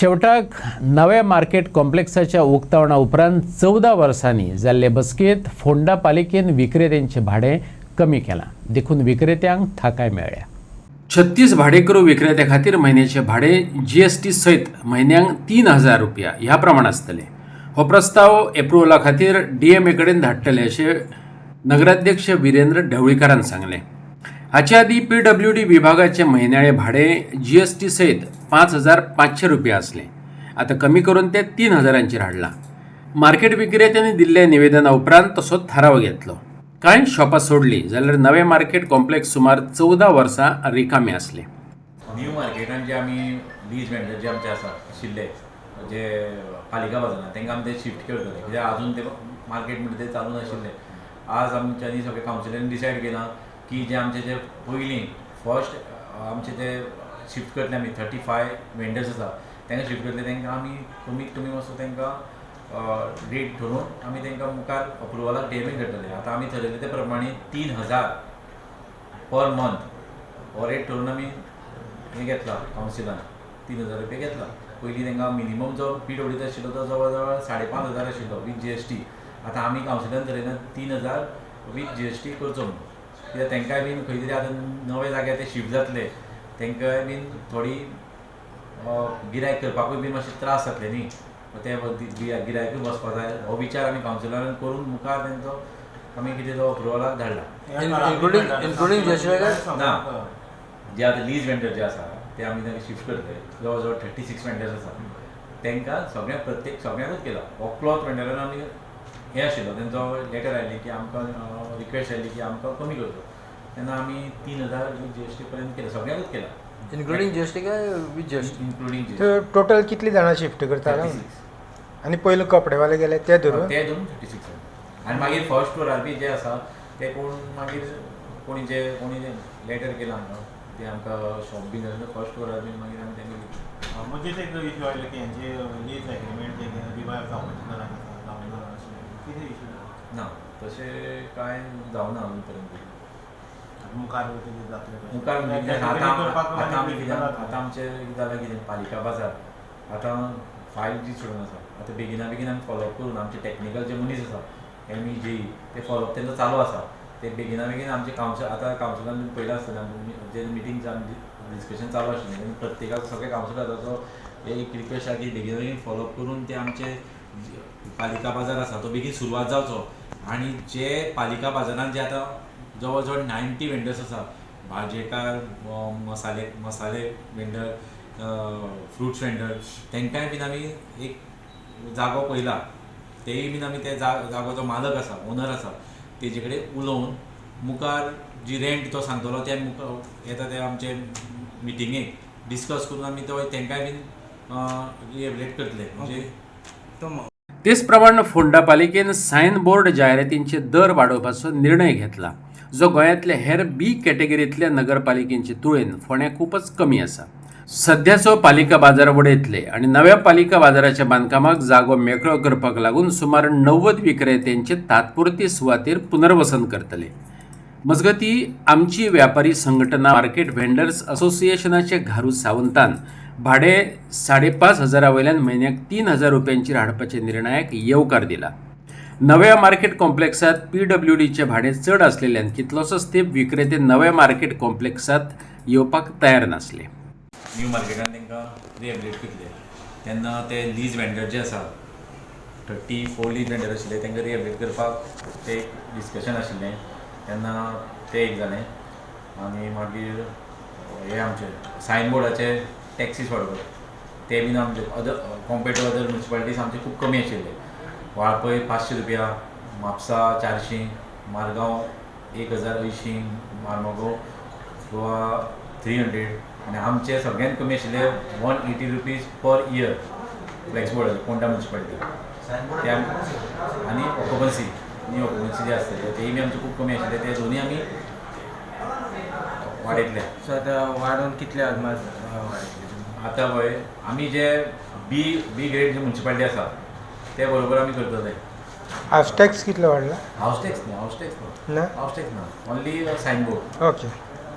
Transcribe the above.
शेवटाक नव्या मार्केट कॉम्प्लेक्साच्या उक्तावणा उपरांत 14 वर्सांनी जाल्ले बसकेत फोंडा पालिकेन विक्रेत्यांचे भाडे कमी केलां, देखून विक्रेत्यांक थाकाय मेळ्ळ्या। 36 भाडेकरू विक्रेत्या खातीर म्हयन्याचे भाडे GST सयत म्हयन्यांक 3000 रुपया ह्या प्रमाण आसतले। हो प्रस्ताव एप्रुवला खातीर DMA कडेन धाडटले अशें नगराध्यक्ष विरेंद्र ढवळीकारान सांगलें। हाचे आदीं PWD विभागाचे म्हयन्याळे भाडे GST सयत 5500 रुपया आसले। आतां कमी करून ते 3000 हाडलां। मार्केट विक्रेत्यांनी दिल्ल्या निवेदना उपरांत तसो थाराव घेतलो। कांय शॉपां सोडली जाल्यार नवे मार्केट कॉम्प्लेक्स सुमार 14 वर्सां रिकामे आसले। न्यू मार्केटान जे आमी लीज वेंडर जे आमचे आशिल्ले जे पालिका बाजारांत तांकां आमी ते शिफ्ट करतले, कित्याक आजून ते मार्केट म्हणटा ते चालू नाशिल्ले। आज आमच्यांनी सगळे कावन्सिलान डिसायड केलां की जे आमचे जे पयलीं फर्स्ट आमचे ते शिफ्ट करतले आमी 35 वेंडर्स आसा तांकां शिफ्ट करतले। तांकां आमी कमीत कमी वचून तांकां रेट धरून आमी तांकां मुखार अप्रुवलाक पेमेंट करतले। आतां आमी थरयले ते प्रमाणे 3000 पर मंथ हो रेट धरून आमी हे घेतला कावन्सिलान 3000 रुपया घेतला। पयलीं तांकां मिनिमम जो PWD आशिल्लो तो जवळ जवळ 5500 आशिल्लो विथ GST। आतां आमी कावन्सिलान थरयला 3000 विथ GST करचो म्हणून, कित्याक तांकांय बीन खंय तरी आतां नवे जाग्यार ते शिफ्ट जातले, तांकांय बीन थोडी गिरायक करपाकूय बीन मातशे त्रास जातले न्ही, ते गिरायकूय वचपा जाय। हो विचार आमी कावन्सिलरान करून मुखार तांचो आमी कितें तो अप्रुवलाक धाडला। इन्क्लुडींग ना, जे आतां लीज वेंडर जे आसा ते आमी तांकां शिफ्ट करतले। जवळ जवळ 36 वेंडर्स आसा तांकां सगळ्यांकूच केला। हो क्लॉथ वेंडरान आमी हे आशिल्लो तांचो लेटर आयली की आमकां रिक्वेस्ट आयली की आमकां कमी करचो, तेन्ना आमी 3000 विथ GST पर्यंत केला, सगळ्यांकूच केला। इन्क्लुडींग GST काय with GST? Including GST। Total कितली जाणां शिफ्ट करता? 36। आनी पयलो कपडेवाले गेले ते धरून 36। आनी मागीर फर्स्ट फ्लोरार बी जे आसा ते कोण मागीर कोणी लेटर केला आमकां ते आमकां शॉप बीन फर्स्ट फ्लोरार बीन मागीर आमी तेंका मध्येच एक इश्यू आयलो की यांचे लीज एग्रीमेंट रिवायव जावपाचें कितें इश्यू ना, तशें कांय जावना अजून पर्यंत। मुखार जातलें मुखार म्हणजे आतां आमी कितें आतां आमचें कितें जालां कितें पालिका बाजार आतां फायल जी सोडून आसा। आतां बेगिना आमी फॉलोअप करून आमचे टॅक्निकल जे मनीस आसा ME JE ते फॉलोअप तेंचो चालू आसा। ते बेगिना आमचे आतां कावन्सिलान पयला आसतना जे मिटींग डिस्कशन चालू आशिल्लें प्रत्येकाक सगळे कावन्सिलराचो एक रिक्वेस्ट आसा की बेगिना फॉलोअप करून ते आमचे पालिका बाजार आसा तो बेगीन सुरवात जावचो। आनी जे पालिका बाजारांत जे आतां जवळ जवळ 90 वेंडर्स आसा, भाजयेकार, मसाले वेंडर, फ्रुट्स वेंडर, तांकांय बीन आमी एक जागो पयला। तेय बीन आमी ते जागोचो मालक आसा, ओनर आसा, तेजे कडेन उलोवन मुखार जी रेंट तो सांगतलो ते मुखार येता ते आमचे मिटिंगेक डिस्कस करून आमी तो तांकांय बीन रिएवलेट करतले। म्हणजे तेच प्रमाण फोंडा पालिकेन सायन बोर्ड जायरातींचे दर वाडोवपाचो निर्णय घेतला, जो गोंयांतल्या हेर B कॅटेगरींतल्या नगरपालिकेंचे तुळेन फोंड्या खूपच कमी आसा। सध्याचो पालिका बाजार वडयतले आनी नव्या पालिका बाजाराच्या बांदकामाक जागो मेकळो करपाक लागून सुमार 90 विक्रेत्यांचे तात्पुरते सुवातेर पुनर्वसन करतले। मजगती आमची व्यापारी संघटना मार्केट व्हेंडर्स असोसिएशनाचे घारू सावंतान भाडे 5500 वयल्यान म्हयन्याक 3000 रुपयांचेर हाडपाच्या निर्णयाक येवकार दिला। नव्या मार्केट कॉम्प्लेक्सात PWDचे भाडे चड आसलेल्यान कितलोसोच तेंप विक्रेते नव्या मार्केट कॉम्प्लेक्सात येवपाक तयार नासले। न्यू मार्केटान तांकां रिएवलेट करतले तेन्ना ते लीज वेंडर जे आसा 34 लीज वेंडर आशिल्ले तांकां रिएवलेट करपाक ते डिस्कशन आशिल्लें, तेन्ना ते एक जालें। आनी मागीर हे आमचे सायन बोर्डाचे टॅक्सीस वाडोवप ते बीन आमचे अदर कम्पेर्ड टू अदर म्युनिसिपालिटीज आमचे खूब कमी आशिल्ले। वाळपय 500 रुपया, म्हापसा 400, मारगांव 1080, मार्मोगांव गोवा 300 आनी आमचे सगळ्यांत कमी आशिल्ले 180 रुपीज पर इयर फ्लॅक्स बोर्डाचे फोंडा म्युनिसिपालिटी ते आनी ऑक्युपन्सी न्यू ऑक्युपन्सी जे आसतले तेय बी आमचे खूब कमी आशिल्ले, ते दोनूय आमी वाडयतले। सो आतां वाडोवन कितले आतां पळय आमी जे B ग्रेड जे म्युनिसिपालिटी आसा ते बरोबर आमी करतले। हाऊस टॅक्स कितलो वाडला? हाऊस टॅक्स ना ना ओनली सायन बोर्ड। ओके।